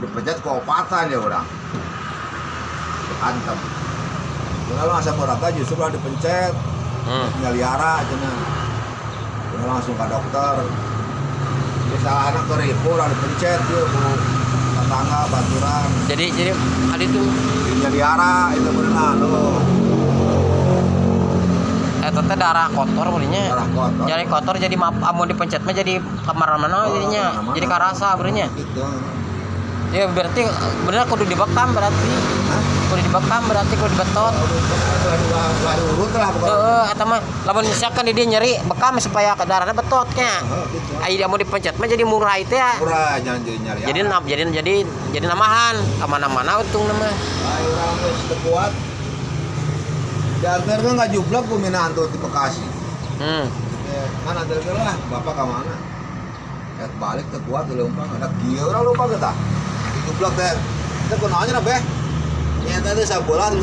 dipencet keopatan ya orang antem. Kalau asam urat justru kalau dipencet nyaliara aja nih. Langsung ke dokter. Misalnya anak keripu lah dipencet dia bu tetangga baturan. Jadi hal itu Nyaliara itu benar loh. tete darah kotor belinya. Darah kotor. Jadi kotor jadi amun dipencet mah jadi kemana-mana jadinya. Kemana-mana. Jadi karasa belinya. Gitu. Ya berarti bener kudu dibekam berarti. Hah? Kudu dibekam berarti kudu dibetot. Urut lah pokoknya. Eta mah lamun misalkan dia nyeri bekam supaya ke darahnya betotnya. Gitu. Ai mau dipencet mah jadi murah itu ya. Murah jangan jadi nyaliara. Jadi namahan kemana-mana untung nama. Ayo orang geus kuat. Diantar kan nggak jublak ku mina antur di Bekasi. Kan antar lah bapak ke mana? Ya balik teu kuat leumpang ada kieu urang lupa kita. Jublak teh. Teu kunaonnya na beh? Nya teh sabola